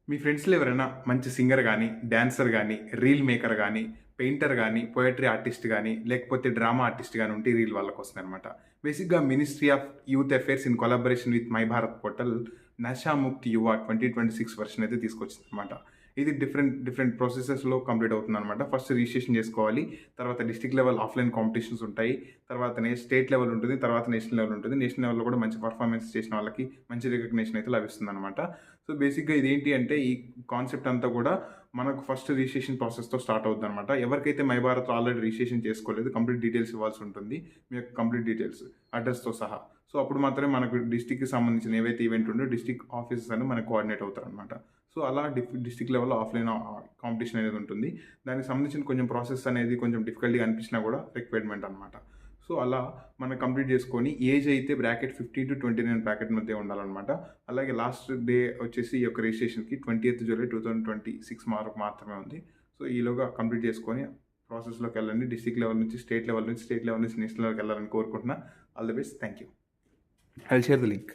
మీ ఫ్రెండ్స్‌లో ఎవరైనా మంచి సింగర్ గానీ, డాన్సర్ గానీ, రీల్ మేకర్ గానీ, పెయింటర్ గానీ, పోయెట్రీ ఆర్టిస్ట్ గానీ, లేకపోతే డ్రామా ఆర్టిస్ట్ గానీ ఉంటే ఈ రీల్ వాళ్ళ కోసమే అనమాట. బేసిక్‌గా ministry of youth affairs in collaboration with my Bharat portal Nashamukti Yuva 2026 version అయితే తీసుకొచ్చిందనమాట. ఇది డిఫరెంట్ ప్రాసెసెస్‌లో కంప్లీట్ అవుతుందనమాట. ఫస్ట్ రిజిస్ట్రేషన్ చేసుకోవాలి. తర్వాత డిస్ట్రిక్ట్ లెవెల్ ఆఫ్‌లైన్ కాంపిటీషన్స్ ఉంటాయి. తర్వాత స్టేట్ లెవెల్ ఉంటుంది. తర్వాత నేషనల్ లెవెల్ ఉంటుంది. నేషనల్ లెవెల్‌లో కూడా మంచి పర్ఫార్మెన్స్ చేసిన వాళ్ళకి మంచి రికగ్నిషన్ అయితే లభిస్తుందనమాట. సో, బేసిక్‌గా ఇదేంటి అంటే ఈ కాన్సెప్ట్ అంతా కూడా మనకు ఫస్ట్ రిజిస్ట్రేషన్ ప్రాసెస్‌తో స్టార్ట్ అవుద్దనమాట. ఎవరికైతే మై భారత్ ఆల్రెడీ రిజిస్ట్రేషన్ చేసుకోలేదు కంప్లీట్ డీటెయిల్స్ ఇవ్వాల్సి ఉంటుంది. మీ యొక్క కంప్లీట్ డీటెయిల్స్ అడ్రెస్‌తో సహా. సో, అప్పుడు మాత్రమే మనకు డిస్ట్రిక్ట్‌కి సంబంధించిన ఏవైతే ఈవెంట్ ఉందో డిస్ట్రిక్ట్ ఆఫీసర్స్ అని మనకు కోఆర్డినేట్ అవుతారనమాట. సో, అలా డిస్ట్రిక్ట్ లెవెల్‌లో ఆఫ్‌లైన్ కాంపిటీషన్ అనేది ఉంటుంది. దానికి సంబంధించిన కొంచెం ప్రాసెస్ అనేది కొంచెం డిఫికల్ట్‌గా అనిపించినా కూడా రిక్వైర్మెంట్ అనమాట. సో, అలా మనం కంప్లీట్ చేసుకొని ఏజ్ అయితే బ్రాకెట్ 15-29 బ్రాకెట్ మధ్య ఉండాలనమాట. అలాగే లాస్ట్ డే వచ్చేసి ఈ యొక్క రిజిస్ట్రేషన్‌కి 20థ్ జూలై 2026 వరకు మాత్రమే ఉంది. సో, ఈలోగా కంప్లీట్ చేసుకొని ప్రాసెస్‌లోకెళ్ళండి. డిస్ట్రిక్ట్ లెవెల్ నుంచి స్టేట్ లెవెల్ నుంచి నేషనల్ లెవెల్‌కెళ్ళాలని కోరుకుంటున్నా. All the best. Thank you. I will share the link.